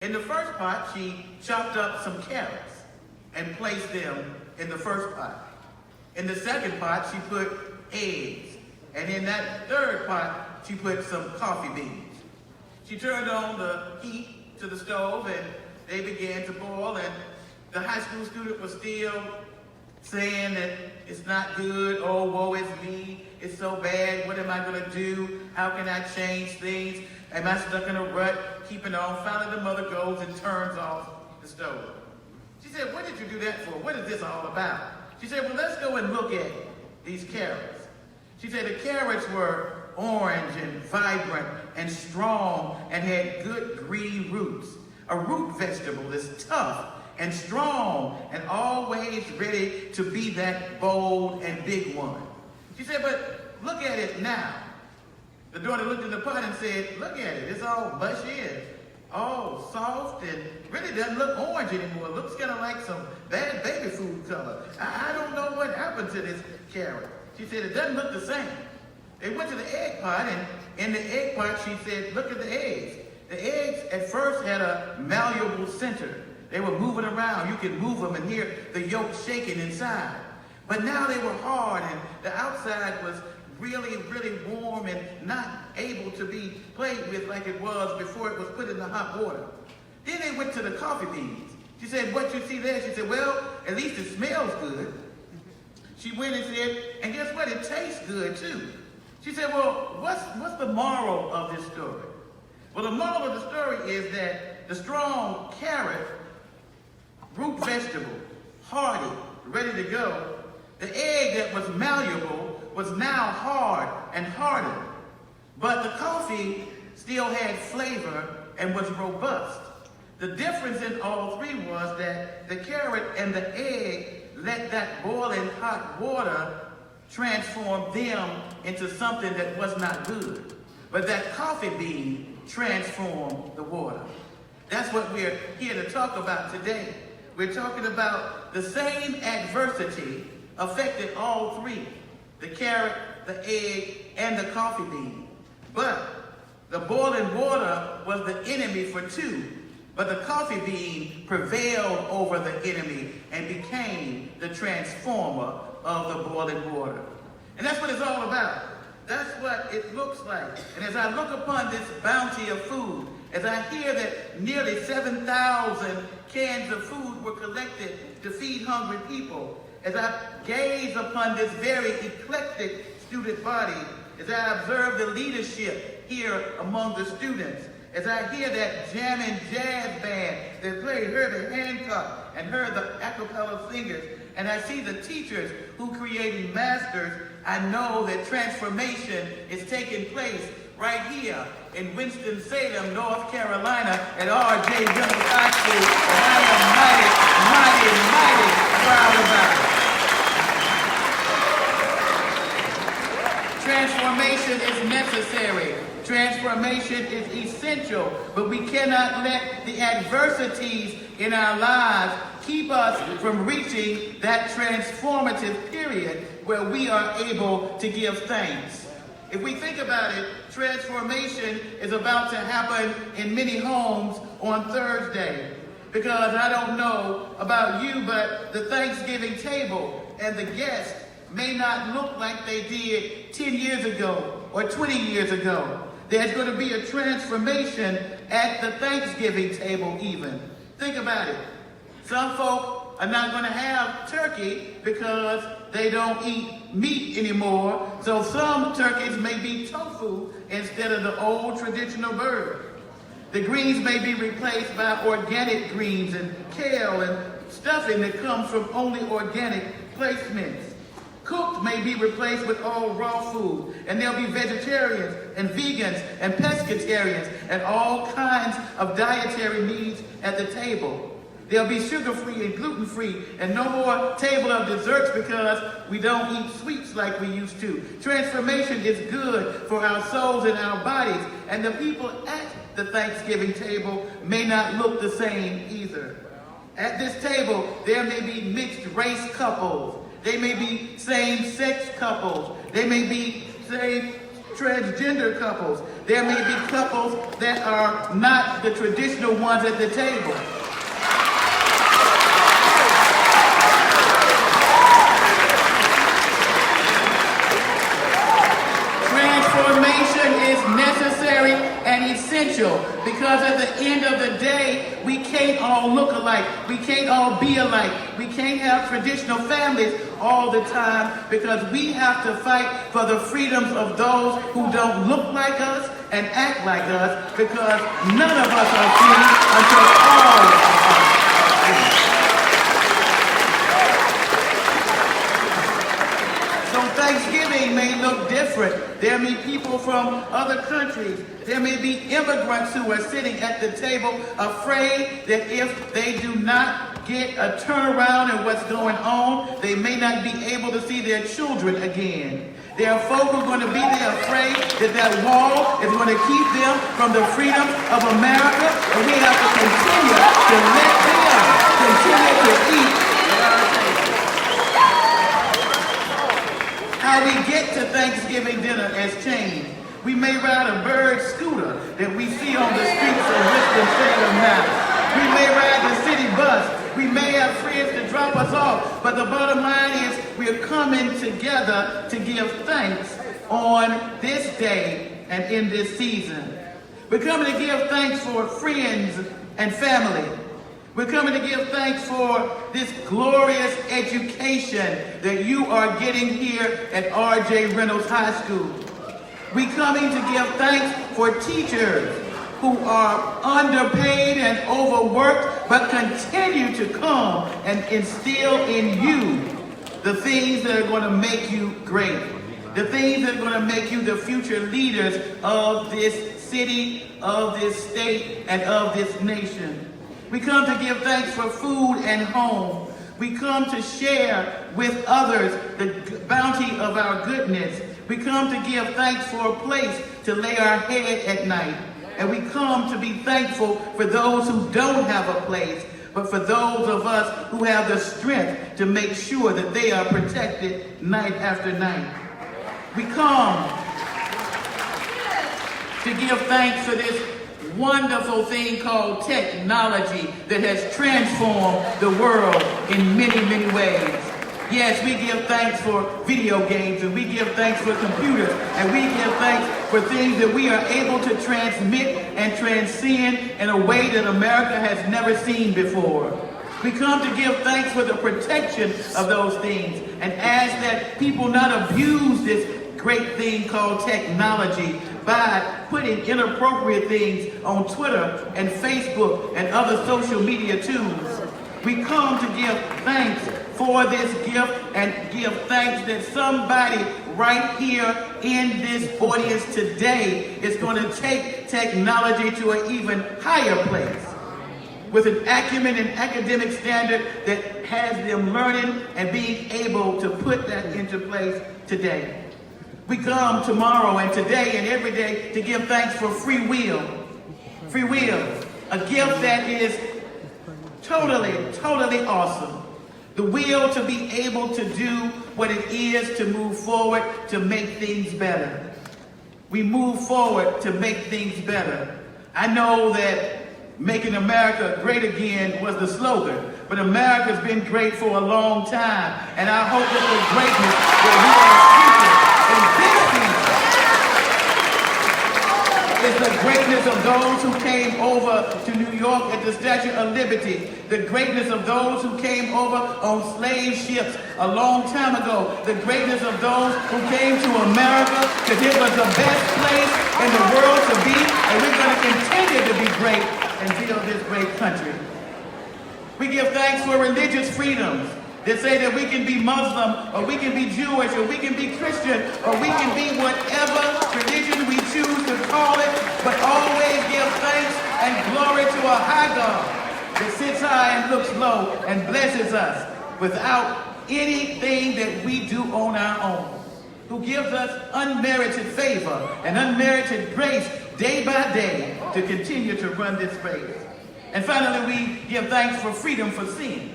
In the first pot, she chopped up some carrots and placed them in the first pot. In the second pot, she put eggs. And in that third pot, she put some coffee beans. She turned on the heat to the stove and they began to boil, and the high school student was still saying that it's not good. Oh, woe is me. It's so bad. What am I going to do? How can I change things? Am I stuck in a rut, keeping on? Finally, the mother goes and turns off the stove. She said, what did you do that for? What is this all about? She said, well, let's go and look at these carrots. She said the carrots were orange and vibrant and strong and had good green roots. A root vegetable is tough and strong and always ready to be that bold and big one. She said, but look at it now. The daughter looked in the pot and said, look at it. It's all mushy and all soft and really doesn't look orange anymore. It looks kind of like some bad baby food color. I don't know what happened to this carrot. She said, it doesn't look the same. They went to the egg pot, and in the egg pot, she said, look at the eggs. The eggs at first had a malleable center. They were moving around. You could move them and hear the yolk shaking inside. But now they were hard, and the outside was really, really warm and not able to be played with like it was before it was put in the hot water. Then they went to the coffee beans. She said, what you see there? She said, well, at least it smells good. She went and said, and guess what? It tastes good too. She said, well, what's the moral of this story? Well, the moral of the story is that the strong carrot, root vegetable, hardy, ready to go, the egg that was malleable was now hard and hardened. But the coffee still had flavor and was robust. The difference in all three was that the carrot and the egg let that boiling hot water transform them into something that was not good. But that coffee bean transformed the water. That's what we're here to talk about today. We're talking about the same adversity affected all three: the carrot, the egg, and the coffee bean. But the boiling water was the enemy for two. But the coffee bean prevailed over the enemy and became the transformer of the boiling water. And that's what it's all about. That's what it looks like. And as I look upon this bounty of food, as I hear that nearly 7,000 cans of food were collected to feed hungry people, as I gaze upon this very eclectic student body, as I observe the leadership here among the students, as I hear that jamming jazz band that played Herbie Hancock and heard the a cappella singers, and I see the teachers who created masters, I know that transformation is taking place right here in Winston-Salem, North Carolina at R.J. Reynolds High School, and I am mighty, mighty, mighty proud about it. Transformation is necessary. Transformation is essential, but we cannot let the adversities in our lives keep us from reaching that transformative period where we are able to give thanks. If we think about it, transformation is about to happen in many homes on Thursday. Because I don't know about you, but the Thanksgiving table and the guests may not look like they did 10 years ago or 20 years ago. There's going to be a transformation at the Thanksgiving table even. Think about it. Some folk are not going to have turkey because they don't eat meat anymore. So some turkeys may be tofu instead of the old traditional bird. The greens may be replaced by organic greens and kale and stuffing that comes from only organic placements. Cooked may be replaced with all raw food, and there'll be vegetarians and vegans and pescatarians and all kinds of dietary needs at the table. There'll be sugar-free and gluten-free and no more table of desserts because we don't eat sweets like we used to. Transformation is good for our souls and our bodies, and the people at the Thanksgiving table may not look the same either. At this table, there may be mixed race couples. They may be same-sex couples. They may be transgender couples. There may be couples that are not the traditional ones at the table. Transformation is necessary and essential because at the end of the day, we can't all look alike. We can't all be alike. We can't have traditional families all the time because we have to fight for the freedoms of those who don't look like us and act like us because none of us are free until all of us are free. So Thanksgiving may look different. There may be people from other countries. There may be immigrants who are sitting at the table afraid that if they do not get a turnaround in what's going on, they may not be able to see their children again. There are folk who are going to be there afraid that that wall is going to keep them from the freedom of America, and we have to continue to let them continue to eat at our table. How we get to Thanksgiving dinner has changed. We may ride a bird scooter that we see on the streets of Winston-Salem now. We may ride the city bus. We may have friends to drop us off. But the bottom line is we're coming together to give thanks on this day and in this season. We're coming to give thanks for friends and family. We're coming to give thanks for this glorious education that you are getting here at R.J. Reynolds High School. We're coming to give thanks for teachers who are underpaid and overworked, but continue to come and instill in you the things that are going to make you great, the things that are going to make you the future leaders of this city, of this state, and of this nation. We come to give thanks for food and home. We come to share with others the bounty of our goodness. We come to give thanks for a place to lay our head at night. And we come to be thankful for those who don't have a place, but for those of us who have the strength to make sure that they are protected night after night. We come to give thanks for this wonderful thing called technology that has transformed the world in many, many ways. Yes, we give thanks for video games, and we give thanks for computers, and we give thanks for things that we are able to transmit and transcend in a way that America has never seen before. We come to give thanks for the protection of those things and ask that people not abuse this great thing called technology by putting inappropriate things on Twitter and Facebook and other social media tools. We come to give thanks for this gift and give thanks that somebody right here in this audience today is going to take technology to an even higher place with an acumen and academic standard that has them learning and being able to put that into place today. We come tomorrow and today and every day to give thanks for free will. Free will, a gift that is totally, totally awesome. The will to be able to do what it is to move forward to make things better. We move forward to make things better. I know that making America great again was the slogan, but America's been great for a long time, and I hope that the greatness that we are seeking in this season is the greatness of those who came over to New York at the Statue of Liberty, the greatness of those who came over on slave ships a long time ago, the greatness of those who came to America because it was the best place in the world to be, and we're going to continue to be great and build this great country. We give thanks for religious freedoms that say that we can be Muslim, or we can be Jewish, or we can be Christian, or we can be whatever religion we choose to call it, but always give thanks and glory to a high God that sits high and looks low and blesses us without anything that we do on our own, who gives us unmerited favor and unmerited grace day by day to continue to run this race. And finally, we give thanks for freedom from sin.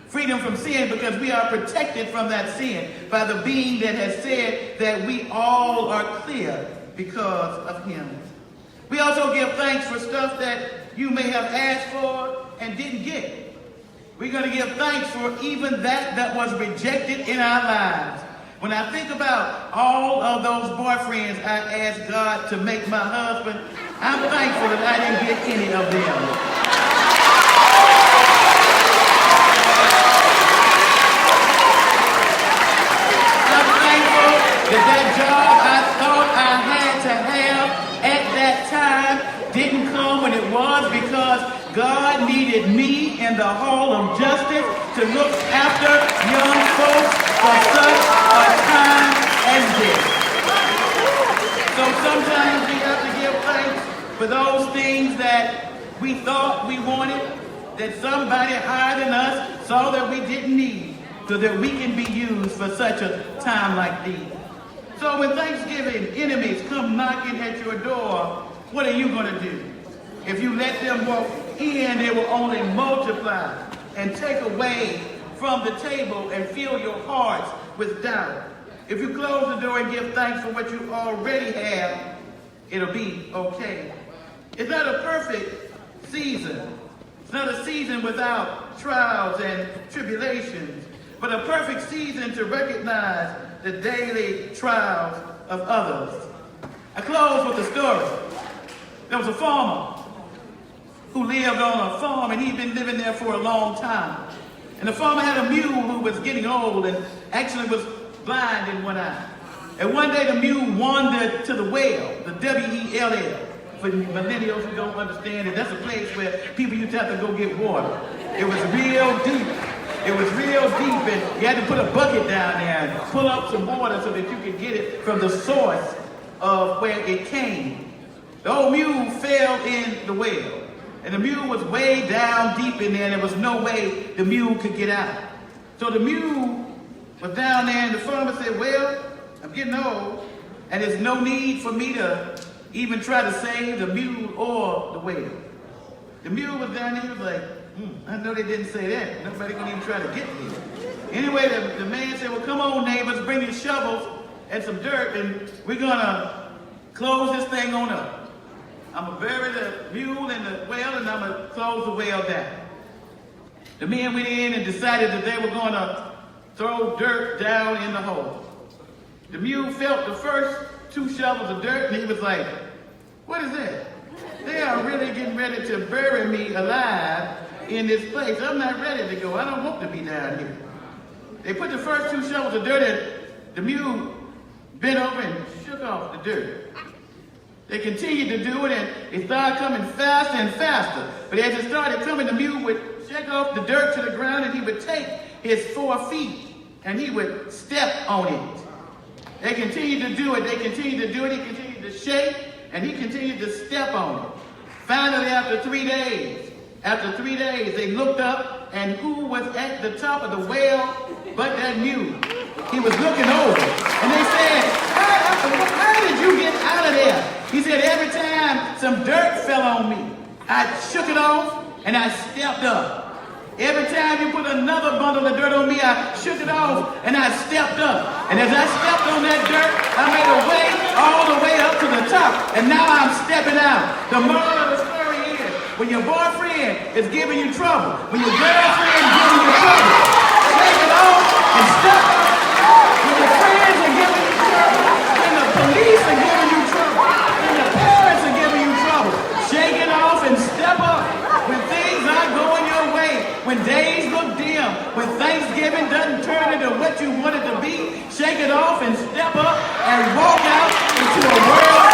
Freedom from sin because we are protected from that sin by the being that has said that we all are clear because of him. We also give thanks for stuff that you may have asked for and didn't get. We're going to give thanks for even that was rejected in our lives. When I think about all of those boyfriends I asked God to make my husband, I'm thankful that I didn't get any of them. I'm thankful that job I thought I had to have at that time didn't come when it was, because God needed me in the Hall of Justice to look after young folks for such a time as this. So sometimes we have to give thanks for those things that we thought we wanted, that somebody higher than us saw that we didn't need, so that we can be used for such a time like these. So when Thanksgiving enemies come knocking at your door, what are you going to do? If you let them walk in, they will only multiply and take away from the table and fill your hearts with doubt. If you close the door and give thanks for what you already have, it'll be okay. It's not a perfect season. It's not a season without trials and tribulations, but a perfect season to recognize the daily trials of others. I close with a story. There was a farmer who lived on a farm, and he'd been living there for a long time. And the farmer had a mule who was getting old and actually was blind in one eye. And one day the mule wandered to the well, the W-E-L-L. For millennials who don't understand it, that's a place where people used to have to go get water. It was real deep. It was real deep, and you had to put a bucket down there and pull up some water so that you could get it from the source of where it came. The old mule fell in the well. And the mule was way down deep in there, and there was no way the mule could get out. So the mule was down there, and the farmer said, well, I'm getting old, and there's no need for me to even try to save the mule or the whale. The mule was down there, he was like, I know they didn't say that. Nobody gonna even try to get me. Anyway, the man said, well, come on, neighbors, bring your shovels and some dirt, and we're gonna close this thing on up. I'm going to bury the mule in the well, and I'm going to close the well down. The men went in and decided that they were going to throw dirt down in the hole. The mule felt the first 2 shovels of dirt, and he was like, what is that? They are really getting ready to bury me alive in this place. I'm not ready to go. I don't want to be down here. They put the first 2 shovels of dirt in. The mule bent over and shook off the dirt. They continued to do it, and it started coming faster and faster. But as it started coming, the mule would shake off the dirt to the ground, and he would take his 4 feet, and he would step on it. They continued to do it. They continued to do it. He continued to shake, and he continued to step on it. Finally, after 3 days, they looked up, and who was at the top of the well but that mule? He was looking over, and they said, how did you get out of there? He said, every time some dirt fell on me, I shook it off and I stepped up. Every time you put another bundle of dirt on me, I shook it off and I stepped up. And as I stepped on that dirt, I made a way all the way up to the top. And now I'm stepping out. The moral of the story is, when your boyfriend is giving you trouble, when your girlfriend is giving you trouble, shake it off and step up. When your friends are giving you trouble, when the police are giving you trouble, when your parents are giving you trouble, shake it off and step up. When things aren't going your way, when days look dim, when Thanksgiving doesn't turn into what you want it to be, shake it off and step up and walk out into a world